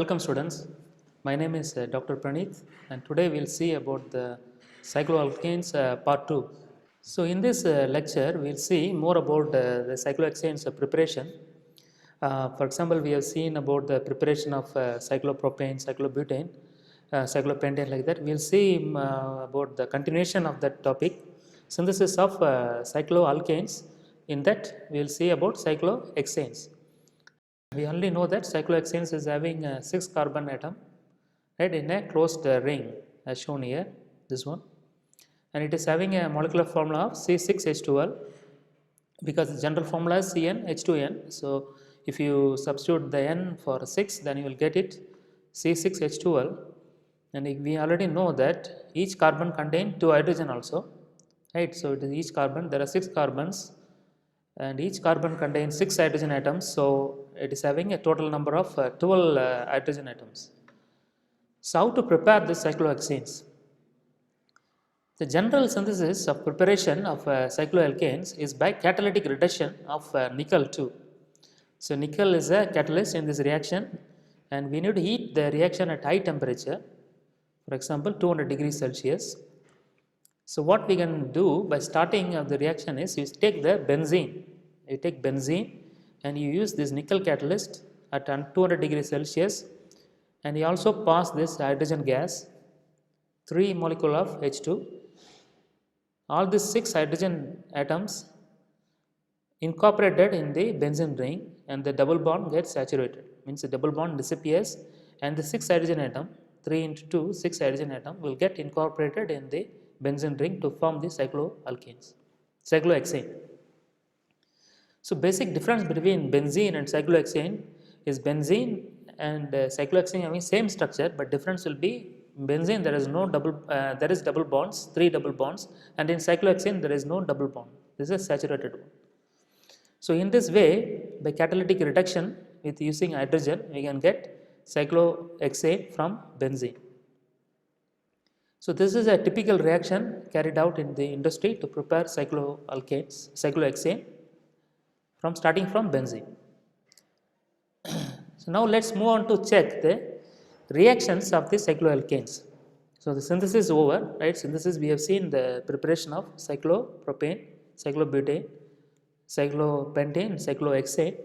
Welcome students, my name is Dr. Praneeth and today we will see about the cycloalkanes part 2. So in this lecture we will see more about the cyclohexanes preparation. For example, we have seen about the preparation of cyclopropane, cyclobutane, cyclopentane like that. We will see about the continuation of that topic, synthesis of cycloalkanes. In that we will see about cyclohexanes. We only know that cyclohexanes is having a 6 carbon atom, right, in a closed ring as shown here, this one, and it is having a molecular formula of C6H12 because the general formula is CnH2n. So if you substitute the n for 6, then you will get it C6H12, and we already know that each carbon contains 2 hydrogen also, right. So it is each carbon, there are 6 carbons and each carbon contains 6 hydrogen atoms. So it is having a total number of 12 hydrogen atoms. So how to prepare this cyclohexanes? The general synthesis of preparation of cycloalkanes is by catalytic reduction of nickel 2. So nickel is a catalyst in this reaction and we need to heat the reaction at high temperature, for example 200 degrees Celsius. So what we can do by starting of the reaction is you take the benzene, you take benzene and you use this nickel catalyst at 200 degrees Celsius, and you also pass this hydrogen gas, 3 molecule of H2. All these 6 hydrogen atoms incorporated in the benzene ring and the double bond gets saturated, means the double bond disappears and the 6 hydrogen atom, 3 into 2, 6 hydrogen atom will get incorporated in the benzene ring to form the cycloalkanes, cyclohexane. So basic difference between benzene and cyclohexane is benzene and cyclohexane having same structure, but difference will be benzene there is no there is double bonds, 3 double bonds, and in cyclohexane there is no double bond. This is a saturated one. So in this way, by catalytic reduction with using hydrogen, we can get cyclohexane from benzene. So this is a typical reaction carried out in the industry to prepare cycloalkanes, cyclohexane starting from benzene. So now let's move on to check the reactions of the cycloalkanes. So the synthesis is over, right? Synthesis we have seen the preparation of cyclopropane, cyclobutane, cyclopentane, cyclohexane.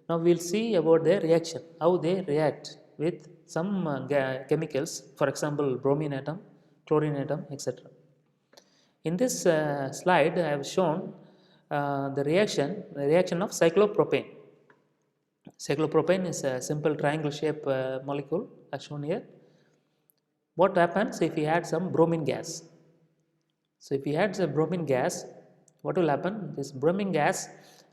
Now we will see about their reaction, how they react with some chemicals, for example bromine atom, chlorine atom, etc. In this slide I have shown the reaction of cyclopropane. Cyclopropane is a simple triangle shaped molecule as shown here. What happens if we add some bromine gas? So if we add the bromine gas, what will happen? This bromine gas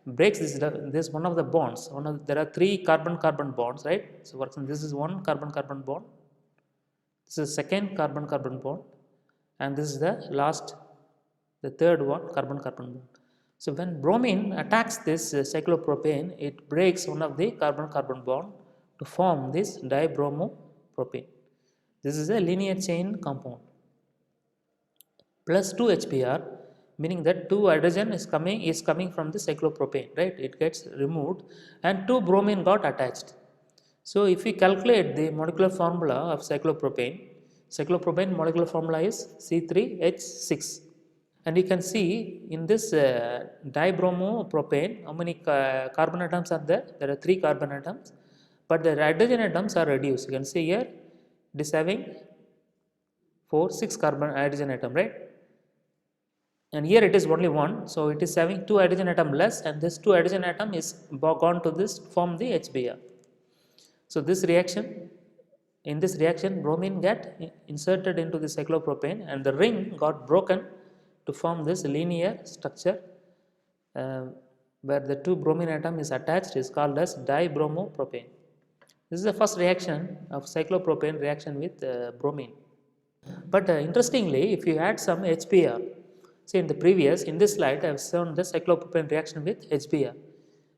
breaks this one of the bonds. There are 3 carbon-carbon bonds, right? So for example, this is one carbon-carbon bond, this is second carbon-carbon bond, and this is the third one, carbon-carbon bond. So when bromine attacks this cyclopropane, it breaks one of the carbon-carbon bond to form this dibromopropane. This is a linear chain compound. Plus 2 HBr, meaning that 2 hydrogen is coming from the cyclopropane, right? It gets removed and 2 bromine got attached. So if we calculate the molecular formula of cyclopropane molecular formula is C3H6. And you can see in this dibromopropane, how many carbon atoms are there? There are 3 carbon atoms, but the hydrogen atoms are reduced. You can see here it is having 6 carbon hydrogen atom, right? And here it is only 1, so it is having 2 hydrogen atom less, and this 2 hydrogen atom is gone to this form the HBr. So this reaction, in this reaction bromine get inserted into the cyclopropane and the ring got broken to form this linear structure where the 2 bromine atom is attached is called as dibromopropane. This is the first reaction of cyclopropane reaction with bromine. But interestingly, if you add some HBr, say in this slide I have shown the cyclopropane reaction with HBr.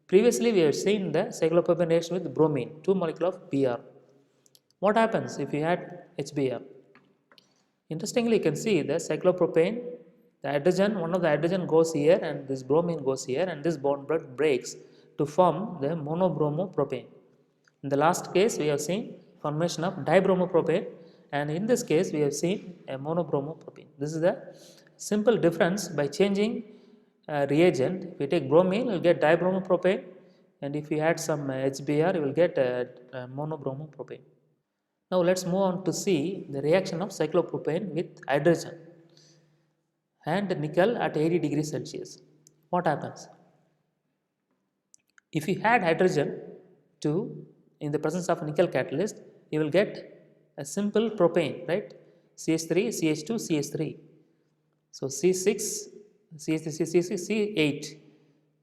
Previously we have seen the cyclopropane reaction with bromine, 2 molecule of Br. What happens if you add HBr? Interestingly, you can see the cyclopropane, the hydrogen, one of the hydrogen goes here and this bromine goes here and this bond breaks to form the monobromopropane. In the last case we have seen formation of dibromopropane, and in this case we have seen a monobromopropane. This is the simple difference by changing reagent. If we take bromine, we will get dibromopropane, and if we add some HBr, you will get monobromopropane. Now let us move on to see the reaction of cyclopropane with hydrogen and nickel at 80 degrees Celsius. What happens? If you add hydrogen to in the presence of nickel catalyst, you will get a simple propane, right? CH3, CH2, CH3. So C6, CH3, C6, C8.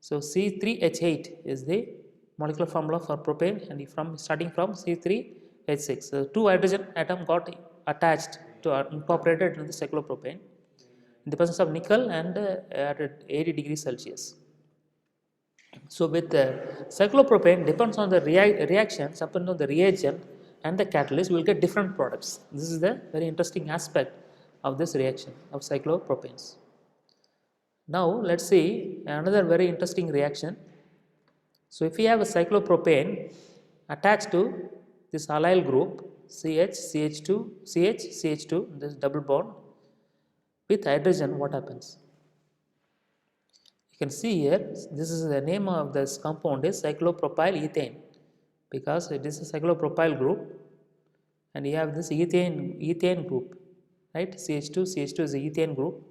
So C3H8 is the molecular formula for propane, and starting from C3H6. So two hydrogen atom got attached to incorporated in the cyclopropane in the presence of nickel and at 80 degrees Celsius. So with cyclopropane depends on the reactions upon the reagent and the catalyst, we will get different products. This is the very interesting aspect of this reaction of cyclopropanes. Now let us see another very interesting reaction. So if we have a cyclopropane attached to this allyl group CH, CH2, CH, CH2, this double bond with hydrogen, what happens? You can see here, this is the name of this compound is cyclopropyl ethane, because it is a cyclopropyl group and you have this ethane group, right? CH2 is the ethane group.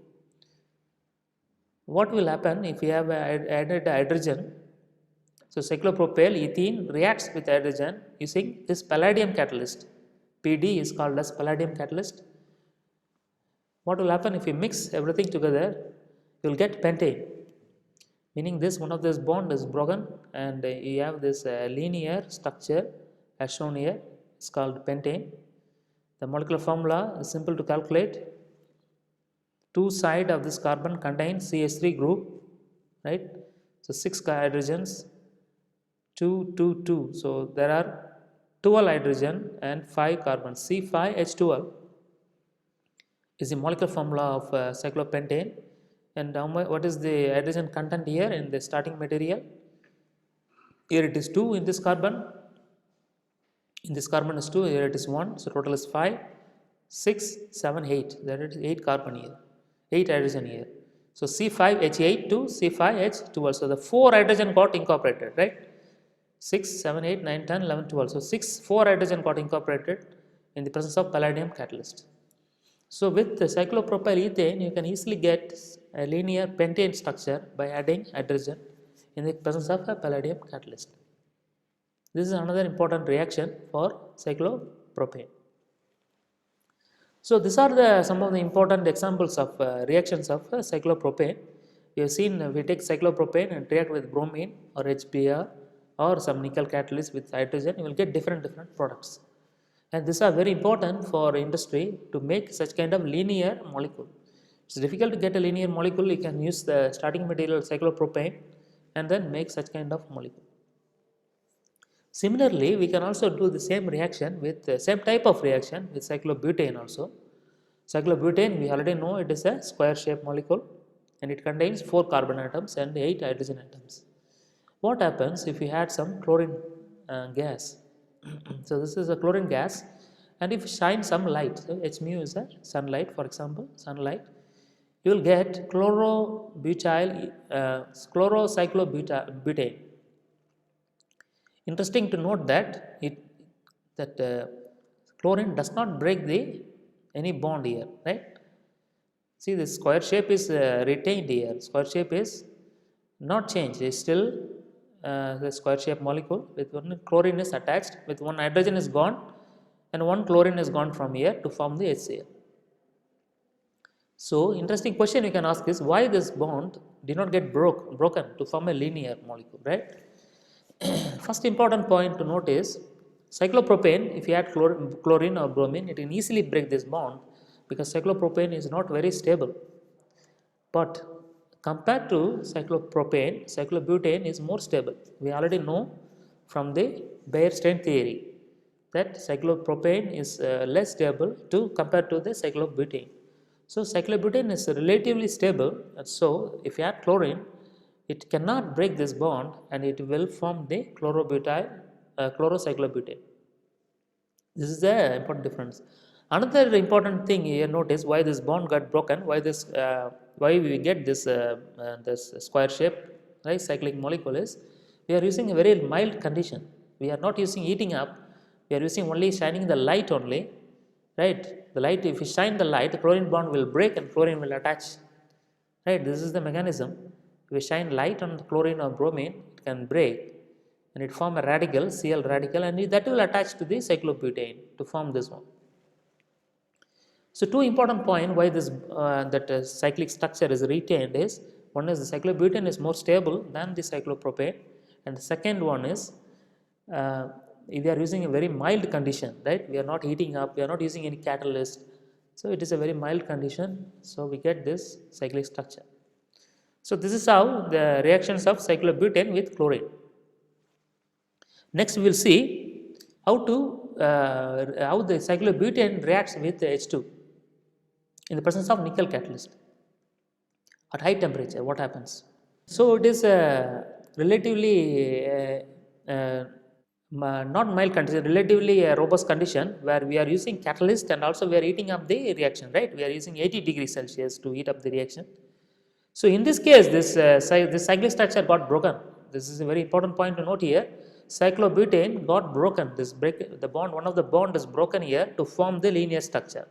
What will happen if we have added hydrogen? So cyclopropyl ethene reacts with hydrogen using this palladium catalyst. PD is called as palladium catalyst. What will happen if you mix everything together? You will get pentane, meaning this one of this bond is broken and you have this linear structure as shown here. It's called pentane. The molecular formula is simple to calculate. Two sides of this carbon contain CH3 group, right? So 6 hydrogens, 2, 2, 2. So there are 12 hydrogen and 5 carbons. C5H12 is the molecular formula of cyclopentane. And what is the hydrogen content here in the starting material? Here it is 2 in this carbon. In this carbon is 2, here it is 1. So total is 5, 6, 7, 8. There is 8 carbon here, 8 hydrogen here. So C5H8 to C5H12. So the 4 hydrogen got incorporated, right? 6, 7, 8, 9, 10, 11, 12. So 4 hydrogen got incorporated in the presence of palladium catalyst. So with the cyclopropyl ethane, you can easily get a linear pentane structure by adding hydrogen in the presence of a palladium catalyst. This is another important reaction for cyclopropane. So these are some of the important examples of reactions of cyclopropane. You have seen we take cyclopropane and react with bromine or HBr or some nickel catalyst with hydrogen, you will get different products. And these are very important for industry to make such kind of linear molecule. It's difficult to get a linear molecule. You can use the starting material cyclopropane and then make such kind of molecule. Similarly, we can also do the same reaction with the same type of reaction with cyclobutane also. Cyclobutane, we already know it is a square shaped molecule and it contains 4 carbon atoms and 8 hydrogen atoms. What happens if we add some chlorine gas? So this is a chlorine gas, and if you shine some light, so H mu is a sunlight, for example, sunlight, you will get chlorocyclobutane. Interesting to note that chlorine does not break any bond here, right? See, the square shape is retained here. Square shape is not changed. It is still the square shape molecule with one chlorine is attached, with one hydrogen is gone and one chlorine is gone from here to form the HCl. So interesting question you can ask is why this bond did not get broken to form a linear molecule, right? First important point to note is cyclopropane, if you add chlorine or bromine, it can easily break this bond because cyclopropane is not very stable. But compared to cyclopropane, cyclobutane is more stable. We already know from the Bayer-Stein theory that cyclopropane is less stable compared to the cyclobutane. So cyclobutane is relatively stable, and so if you add chlorine, it cannot break this bond and it will form the chlorocyclobutane. This is the important difference. Another important thing here, notice why this bond got broken, why we get this square shape, right, cyclic molecule is we are using a very mild condition. We are not using heating up. We are using only shining the light only, right? The light, if you shine the light, the chlorine bond will break and chlorine will attach, right? This is the mechanism. If you shine light on the chlorine or bromine, it can break and it form a radical, Cl radical, and that will attach to the cyclobutane to form this one. So, two important points why this cyclic structure is retained is, one is the cyclobutane is more stable than the cyclopropane, and the second one is we are using a very mild condition, right? We are not heating up, we are not using any catalyst, so it is a very mild condition. So, we get this cyclic structure. So, this is how the reactions of cyclobutane with chlorine. Next, we will see how the cyclobutane reacts with H2 in the presence of nickel catalyst at high temperature. What happens? So, it is a relatively not mild condition, relatively a robust condition where we are using catalyst and also we are heating up the reaction, right? We are using 80 degrees Celsius to heat up the reaction. So, in this case, this cyclic structure got broken. This is a very important point to note here. Cyclobutane got broken. The bond, one of the bond is broken here to form the linear structure.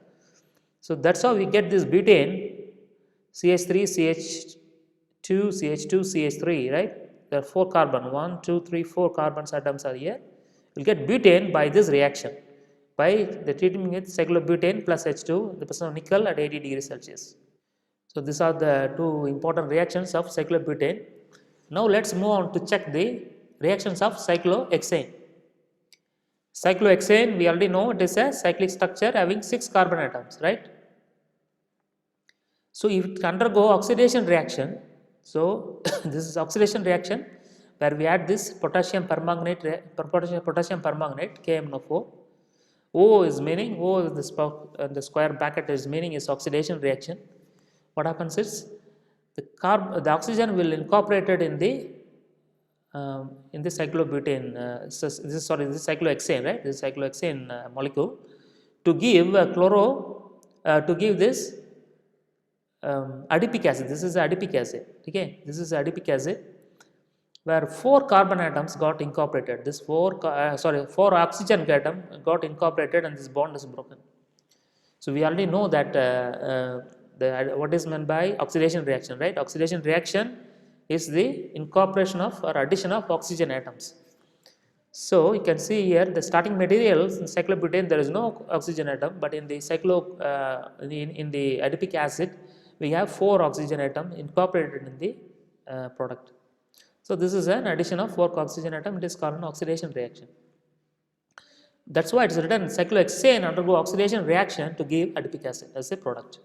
So, that is how we get this butane CH3, CH2, CH2, CH3, right? There are 4 carbon, 1, 2, 3, 4 carbons atoms are here. We will get butane by this reaction, by the treatment with cyclobutane plus H2, the presence of nickel at 80 degrees Celsius. So, these are the two important reactions of cyclobutane. Now, let us move on to check the reactions of cyclohexane. Cyclohexane, we already know it is a cyclic structure having 6 carbon atoms, right? So, if it undergo oxidation reaction, so this is oxidation reaction where we add this potassium permanganate, KMnO4. O is meaning, O is the square bracket is meaning is oxidation reaction. What happens is the oxygen will incorporated in the cyclobutane, this is cyclohexane, right? This is cyclohexane molecule to give to give this adipic acid. This is adipic acid. Okay, this is adipic acid where 4 carbon atoms got incorporated. This 4 oxygen atom got incorporated and this bond is broken. So, we already know that what is meant by oxidation reaction, right? Oxidation reaction is the incorporation of or addition of oxygen atoms. So, you can see here the starting materials in cyclobutane there is no oxygen atom, but in the in the adipic acid we have 4 oxygen atom incorporated in the product. So, this is an addition of 4 oxygen atom, it is called an oxidation reaction. That is why it is written cyclohexane undergo oxidation reaction to give adipic acid as a product.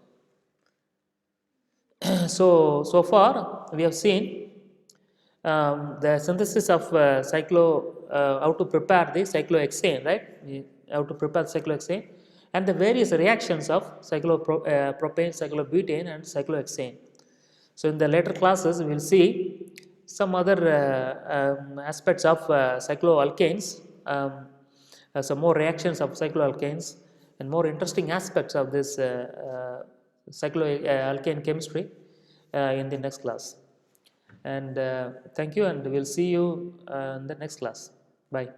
So far we have seen the synthesis of how to prepare the cyclohexane, right? How to prepare cyclohexane and the various reactions of propane, cyclobutane and cyclohexane. So, in the later classes we will see some other aspects of cycloalkanes, some more reactions of cycloalkanes and more interesting aspects of this cycloalkane chemistry in the next class. And thank you, and we will see you in the next class. Bye.